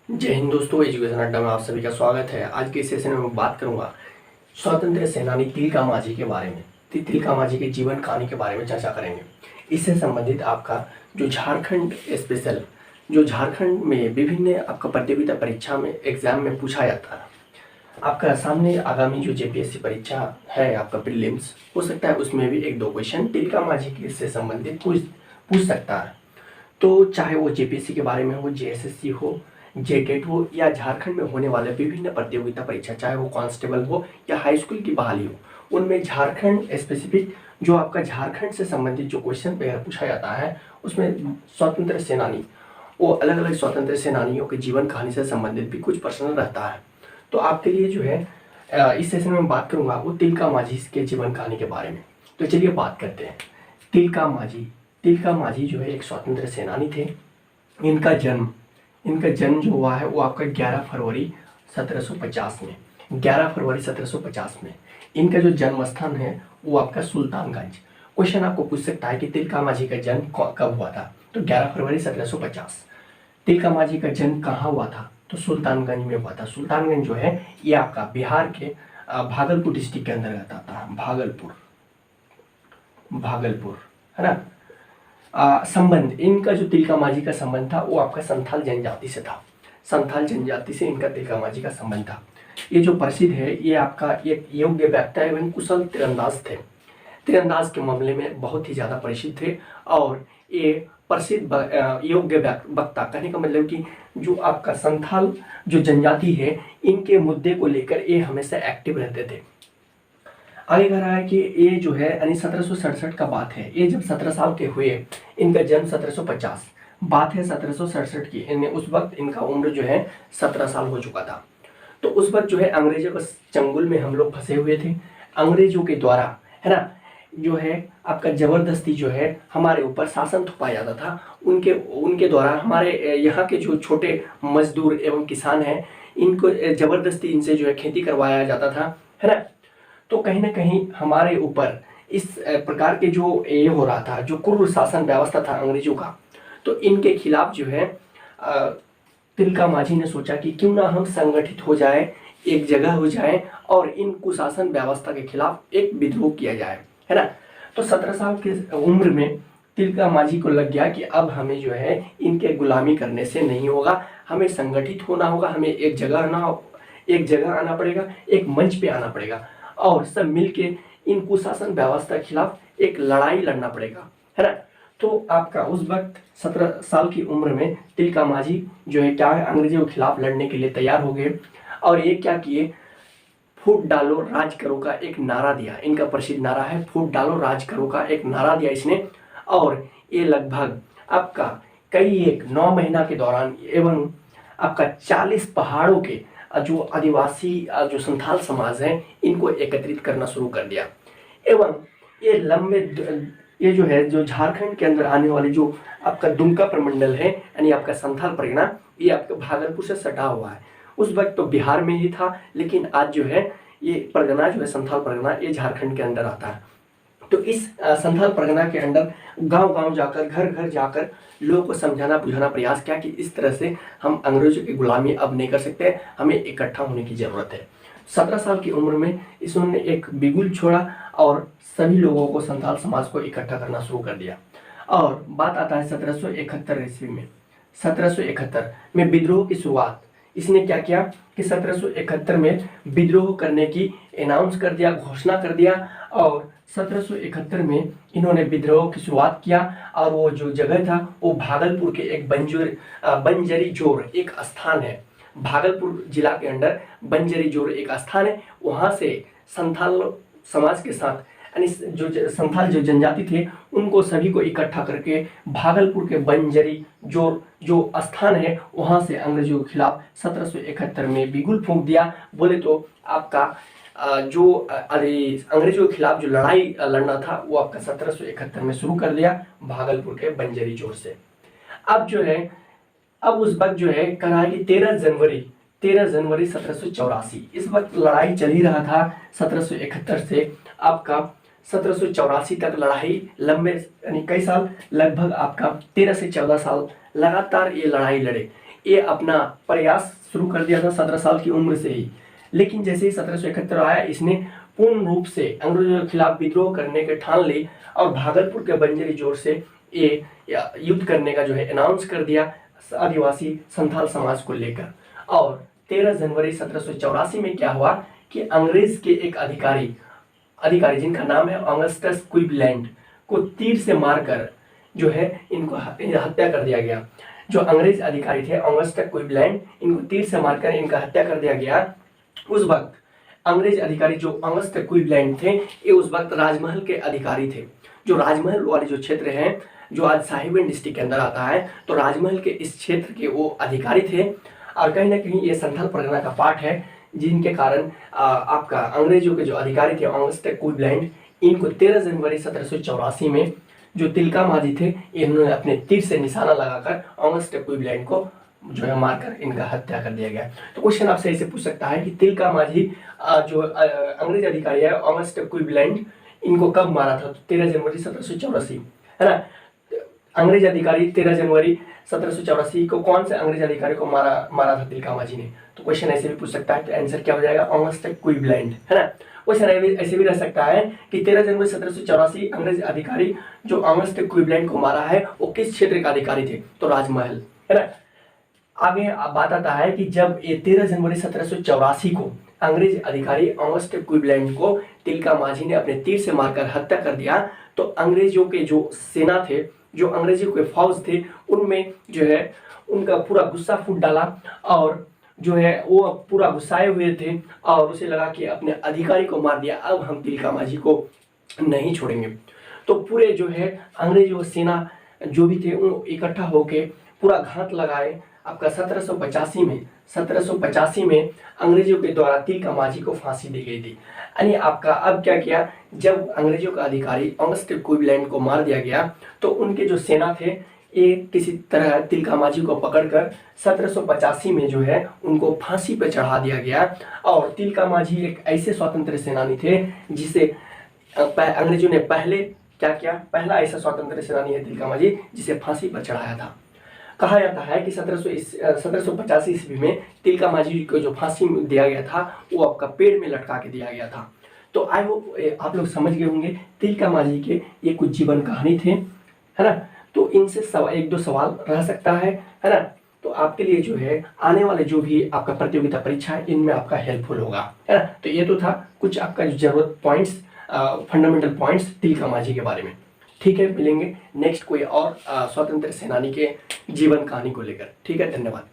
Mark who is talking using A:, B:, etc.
A: जय हिंद दोस्तों, एजुकेशन अड्डा में आप सभी का स्वागत है। आज के सेशन में मैं बात करूंगा स्वतंत्र सेनानी तिलका मांझी के बारे में। तिलका मांझी के जीवन कहानी के बारे में चर्चा करेंगे। इससे संबंधित आपका जो झारखंड स्पेशल, जो झारखंड में विभिन्न आपका प्रतियोगिता परीक्षा में एग्जाम में पूछा जाता है, आपका सामने आगामी जो जेपीएससी परीक्षा है आपका प्रीलिम्स, हो सकता है उसमें भी एक दो क्वेश्चन तिलका मांझी के से संबंधित पूछ सकता है। तो चाहे वो जेपीएससी के बारे में हो, जेएसएससी हो, जेटेट हो, या झारखंड में होने वाले विभिन्न प्रतियोगिता परीक्षा, चाहे वो कांस्टेबल हो या हाई स्कूल की बहाली हो, उनमें झारखंड स्पेसिफिक जो आपका झारखंड से संबंधित जो क्वेश्चन पेपर पूछा जाता है, उसमें स्वतंत्र सेनानी, वो अलग अलग स्वतंत्र सेनानियों के जीवन कहानी से संबंधित भी कुछ प्रश्न रहता है। तो आपके लिए जो है इस सेशन में बात करूंगा वो तिलका मांझी के जीवन कहानी के बारे में। तो चलिए बात करते हैं। तिलका मांझी जो है एक स्वतंत्र सेनानी थे। इनका जन्म जो हुआ है वो आपका 11 फरवरी 1750 में, 11 फरवरी 1750 में इनका जो जन्म स्थान है वो आपका सुल्तानगंज। क्वेश्चन आपको पूछ सकता है कि तिलका मांझी का जन्म कब हुआ था, तो 11 फरवरी 1750। तिलका मांझी का जन्म कहाँ हुआ था, तो सुल्तानगंज में हुआ था। सुल्तानगंज जो है ये आपका बिहार के भागलपुर डिस्ट्रिक्ट के अंतर्गत आता है। भागलपुर है ना। संबंध, इनका जो तिलका मांझी का संबंध था वो आपका संथाल जनजाति से था। संथाल जनजाति से इनका तिलका मांझी का संबंध था। ये जो प्रसिद्ध है, ये आपका एक योग्य वक्ता एवं कुशल तीरंदाज थे। तीरंदाज के मामले में बहुत ही ज़्यादा परिचित थे। और ये प्रसिद्ध योग्य वक्ता, कहने का मतलब कि जो आपका संथाल जो जनजाति है, इनके मुद्दे को लेकर ये हमेशा एक्टिव रहते थे। आगे कह रहा है कि ये जो है यानी 1767 का बात है। ये जब 17 साल के हुए, इनका जन्म 1750, बात है 1767 की, यानी उस वक्त इनका उम्र जो है 17 साल हो चुका था। तो उस वक्त जो है अंग्रेजों के चंगुल में हम लोग फंसे हुए थे। अंग्रेजों के द्वारा है ना, जो है आपका जबरदस्ती जो है हमारे ऊपर शासन थोपाया जाता था। उनके द्वारा हमारे यहाँ के जो छोटे मजदूर एवं किसान हैं, इनको जबरदस्ती इनसे जो है खेती करवाया जाता था, है ना। तो कहीं ना कहीं हमारे ऊपर इस प्रकार के जो ये हो रहा था, जो क्रूर शासन व्यवस्था था अंग्रेजों का, तो इनके खिलाफ जो है तिलका मांझी ने सोचा कि क्यों ना हम संगठित हो जाए, एक जगह हो जाए और इन कुशासन व्यवस्था के खिलाफ एक विद्रोह किया जाए, है ना। तो 17 साल की उम्र में तिलका मांझी को लग गया कि अब हमें जो है इनके गुलामी करने से नहीं होगा, हमें संगठित होना होगा, हमें एक जगह आना पड़ेगा, एक मंच पे आना पड़ेगा और सब मिलके इन कुशासन व्यवस्था के खिलाफ एक लड़ाई लड़ना पड़ेगा, है ना। तो आपका उस वक्त 17 साल की उम्र में तिलका मांझी जो है क्या है, अंग्रेजों के खिलाफ लड़ने के लिए तैयार हो गए। और ये क्या किए, फूट डालो राज करो का एक नारा दिया। इनका प्रसिद्ध नारा है फूट डालो राज करो का, एक नारा दिया इसने। और ये लगभग आपका कई एक 9 महीना के दौरान एवं आपका 40 पहाड़ों के जो आदिवासी जो संथाल समाज है, इनको एकत्रित करना शुरू कर दिया। एवं ये जो है जो झारखंड के अंदर आने वाली जो आपका दुमका प्रमंडल है, यानी आपका संथाल परगना, ये आपका भागलपुर से सटा हुआ है। उस वक्त तो बिहार में ही था, लेकिन आज जो है ये परगना जो है संथाल परगना, ये झारखंड के अंदर आता है। तो इस संथाल परगना के अंदर गांव गांव जाकर, घर घर जाकर लोगों को समझाना बुझाना प्रयास किया कि इस तरह से हम अंग्रेजों की गुलामी अब नहीं कर सकते, हमें इकट्ठा होने की जरूरत है। 17 साल की उम्र में इन्होंने एक बिगुल छोड़ा और सभी लोगों को, संथाल समाज को इकट्ठा करना शुरू कर दिया। और बात आता है 1771 ईस्वी में। 1771 में विद्रोह की शुरुआत इसने क्या किया कि 1771 में विद्रोह करने की अनाउंस कर दिया, घोषणा कर दिया। और 1771 में इन्होंने विद्रोह की शुरुआत किया। और वो जो जगह था वो भागलपुर के एक बंजरी जोर एक स्थान है, भागलपुर जिला के अंदर बंजरी जोर एक स्थान है। वहाँ से संथाल समाज के साथ, यानी जो संथाल जो जनजाति थे, उनको सभी को इकट्ठा करके भागलपुर के बंजरी जोर जो स्थान है, वहाँ से अंग्रेजों के खिलाफ 1771 में बिगुल फूंक दिया। बोले तो आपका जो अंग्रेजों के खिलाफ जो लड़ाई लड़ना था वो आपका 1771 में शुरू कर दिया भागलपुर के बंजरी जोर से। अब जो है, अब उस वक्त जो है कहा कि 13 जनवरी 1784, इस वक्त लड़ाई चल ही रहा था 1771 से आपका 1784 तक लड़ाई लंबे यानी कई साल, लगभग आपका 13 से 14 साल लगातार ये लड़ाई लड़े। ये अपना प्रयास शुरू कर दिया था 17 साल की उम्र से ही। लेकिन जैसे ही 1771 आया, इसने पूर्ण रूप से अंग्रेजों के खिलाफ विद्रोह करने के ठान ली और भागलपुर के बंजरी जोर से ये युद्ध करने का जो है अनाउंस कर दिया आदिवासी संथाल समाज को लेकर। और 13 जनवरी 1784 में क्या हुआ कि अंग्रेज के एक अधिकारी जिनका नाम है ऑगस्टस क्लीवलैंड को तीर से मारकर जो है इनको हत्या कर दिया गया। जो अंग्रेज अधिकारी थे ऑगस्टस क्लीवलैंड, इनको तीर से मारकर इनका हत्या कर दिया गया। उस वक्त अंग्रेज अधिकारी जो ऑगस्टस क्लीवलैंड थे, ये उस वक्त राजमहल के अधिकारी थे। जो राजमहल वाले जो क्षेत्र हैं, जो आज साहिबगंज डिस्ट्रिक्ट के अंदर आता है, तो राजमहल के इस क्षेत्र के वो अधिकारी थे। और कहीं ना कहीं ये संथाल परगना का पार्ट है, जिनके कारण आपका अंग्रेजों के जो अधिकारी थे ऑगस्टस क्लीवलैंड, इनको 13 जनवरी 1784 में जो तिलका माझी थे, इन्होंने अपने तीर से निशाना लगाकर ऑगस्टस क्लीवलैंड को जो है मारकर इनका हत्या कर दिया गया। तो क्वेश्चन आपसे ऐसे पूछ सकता है कि तिलका माझी जो अंग्रेज अधिकारी है ऑगस्टस क्लीवलैंड, इनको कब मारा था? तो 13 जनवरी 1784, है ना। अंग्रेज अधिकारी 13 जनवरी 1784 को कौन से अंग्रेज अधिकारी को मारा था तिलका माझी ने? तो क्वेश्चन ऐसे भी पूछ सकता है, तो आंसर क्या हो जाएगा? ऑगस्टस क्लीवलैंड, है ना। क्वेश्चन ऐसे भी रह सकता है कि 13 जनवरी 1784 अंग्रेज अधिकारी जो ऑगस्टस क्लीवलैंड को मारा है, वो किस क्षेत्र का अधिकारी थे? तो राजमहल, है ना। आगे बात आता है कि जब ये 13 जनवरी 1784 को अंग्रेज अधिकारी ऑगस्टस क्लीवलैंड को तिलका माझी ने अपने तीर से मारकर हत्या कर दिया, तो अंग्रेजों के जो सेना थे, जो अंग्रेजों के फौज थे, उनमें जो है उनका पूरा गुस्सा फूट डाला और जो है वो पूरा गुस्साए हुए थे और उसे लगा कि अपने अधिकारी को मार दिया, अब हम तिलका माझी को नहीं छोड़ेंगे। तो पूरे जो है अंग्रेजों सेना जो भी थे वो इकट्ठा होके पूरा घात लगाए। आपका 1785 में अंग्रेजों के द्वारा तिलका माझी को फांसी दी गई थी। यानी आपका अब क्या किया, जब अंग्रेजों का अधिकारी ऑगस्टस क्लीवलैंड को मार दिया गया, तो उनके जो सेना थे ये किसी तरह तिलका माझी को पकड़कर 1785 में जो है उनको फांसी पे चढ़ा दिया गया। और तिलका माझी एक ऐसे स्वतंत्र सेनानी थे जिसे अंग्रेजों ने पहले क्या किया, पहला ऐसा स्वतंत्र सेनानी है तिलका माझी जिसे फांसी पर चढ़ाया था। कहा जाता है कि 1785 ईस्वी में तिलका माझी को जो फांसी दिया गया था, वो आपका पेड़ में लटका के दिया गया था। तो आई होप आप लोग समझ गए होंगे तिलका माझी के ये कुछ जीवन कहानी थे, है ना। तो इनसे एक दो सवाल रह सकता है ना। तो आपके लिए जो है आने वाले जो भी आपका प्रतियोगिता परीक्षा है, इनमें आपका हेल्पफुल होगा, है ना। तो ये तो था कुछ आपका जो जरूरत पॉइंट्स, फंडामेंटल पॉइंट्स तिलका माझी के बारे में। ठीक है, मिलेंगे नेक्स्ट कोई और स्वतंत्र सेनानी के जीवन कहानी को लेकर। ठीक है, धन्यवाद।